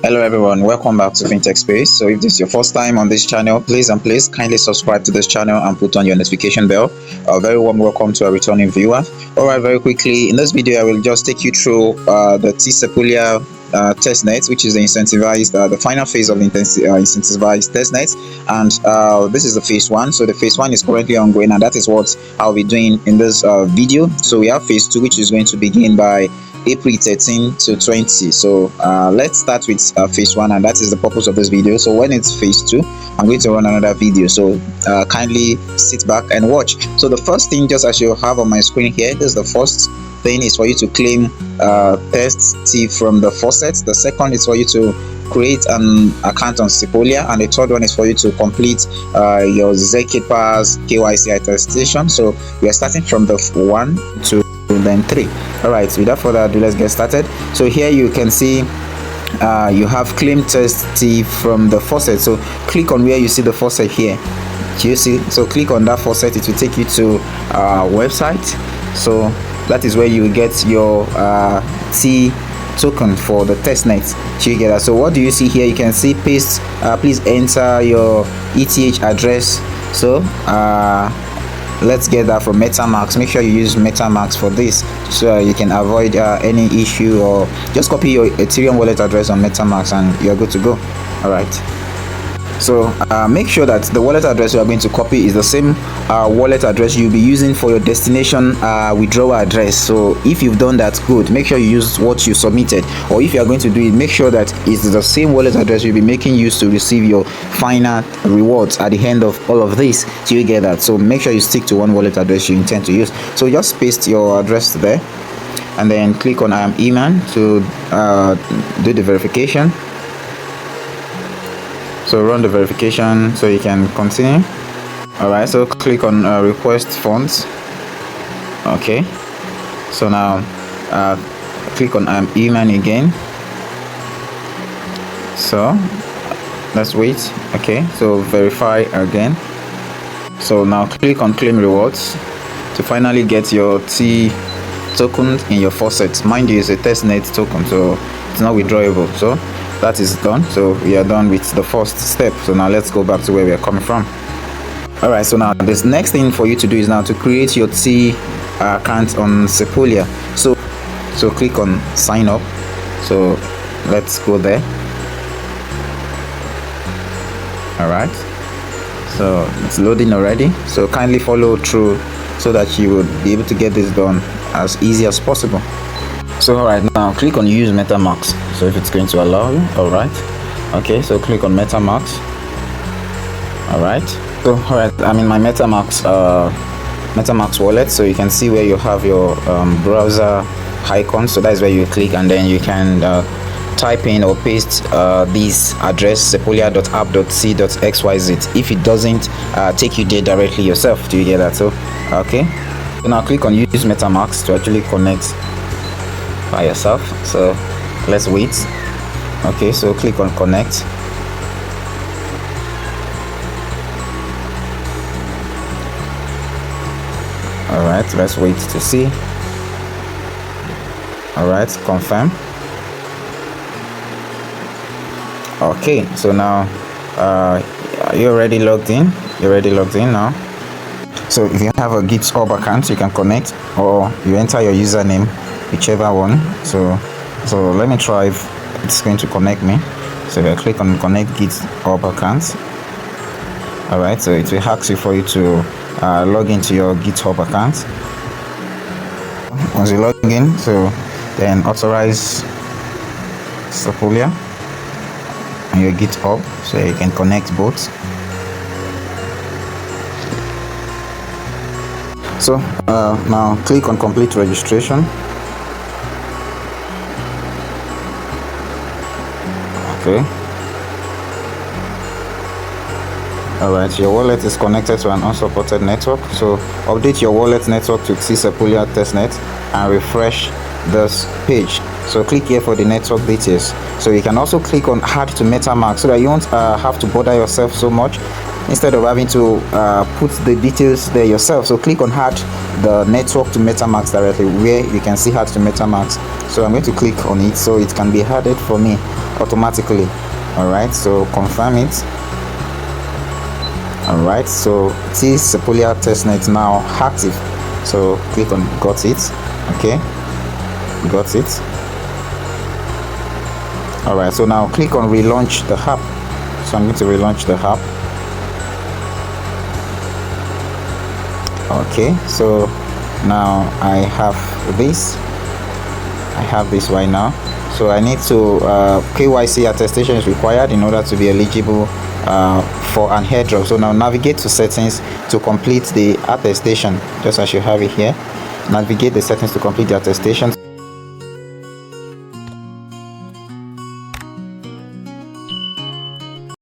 Hello everyone, welcome back to FinTech Space. So if this is your first time on this channel, please kindly subscribe to this channel and put on your notification bell. A very warm welcome to our returning viewer. Alright, very quickly, in this video I will just take you through the Sepolia testnet, which is the incentivized, the final phase of the incentivized testnet, and this is the phase one. So the phase one is currently ongoing, and that is what I'll be doing in this video. So we have phase two, which is going to begin by April 13 to 20. So let's start with phase one, and that is the purpose of this video. So when it's phase two, I'm going to run another video, so kindly sit back and watch. So the first thing, just as you have on my screen here, this is the first thing, is for you to claim Testnet from the Faucet. The second is for you to create an account on Sepolia, and the third one is for you to complete your Zkeeper's KYC attestation. So we are starting from the 1 to then 3. All right, without further ado, let's get started. So here you can see you have claim Testnet from the Faucet. So click on where you see the Faucet here. Do you see? So click on that Faucet, it will take you to our website. So that is where you get your T token for the testnet. You get that? So what do you see here? You can see paste, please enter your ETH address. So let's get that from MetaMask. Make sure you use MetaMask for this, so you can avoid any issue, or just copy your Ethereum wallet address on MetaMask and you're good to go. All right, so make sure that the wallet address you are going to copy is the same wallet address you'll be using for your destination withdrawal address. So if you've done that, good. Make sure you use what you submitted, or if you are going to do it, make sure that it's the same wallet address you'll be making use to receive your final rewards at the end of all of this. So you get that. So make sure you stick to one wallet address you intend to use. So just paste your address there, and then click on I am Iman to do the verification. So run the verification so you can continue. Alright, so click on request funds. Okay, so now click on I'm Iman again. So let's wait. Okay, so verify again. So now click on claim rewards to finally get your T token in your Faucet. Mind you, it's a testnet token, so it's not withdrawable. So that is done. So we are done with the first step. So now let's go back to where we are coming from. All right, so now this next thing for you to do is now to create your T account on Sepolia. So click on sign up. So let's go there. All right, so it's loading already, so kindly follow through so that you will be able to get this done as easy as possible. So alright, now click on use MetaMask, so if it's going to allow you. Alright, okay, so click on MetaMask. Alright, so alright, I'm in my MetaMask wallet. So you can see where you have your browser icon. So that is where you click, and then you can type in or paste this address, sepolia.app.c.xyz, if it doesn't take you there directly yourself. Do you get that? So okay, so now click on use MetaMask to actually connect by yourself. So let's wait. Okay, so click on connect. All right, let's wait to see. All right, confirm. Okay, so now you're already logged in. You're already logged in now. So if you have a GitHub account, you can connect, or you enter your username, whichever one. So let me try if it's going to connect me. So I click on connect GitHub account. All right, so it will ask you for you to log into your GitHub account. Once you log in, so then authorize Sepolia and your GitHub, so you can connect both. So now click on complete registration. Okay. Alright, your wallet is connected to an unsupported network. So update your wallet network to Sepolia testnet and refresh this page. So click here for the network details. So you can also click on add to MetaMask, so that you won't have to bother yourself so much instead of having to put the details there yourself. So click on add the network to MetaMask directly, where you can see add to MetaMask. So I'm going to click on it so it can be added for me automatically. Alright, so confirm it. Alright, so it is Sepolia testnet now active. So click on got it. Okay, got it. Alright, so now click on relaunch the app. So I'm going to relaunch the app. Okay, so now I have this right now. So I need to KYC attestation is required in order to be eligible for an airdrop. So now navigate to settings to complete the attestation, just as you have it here. Navigate the settings to complete the attestation.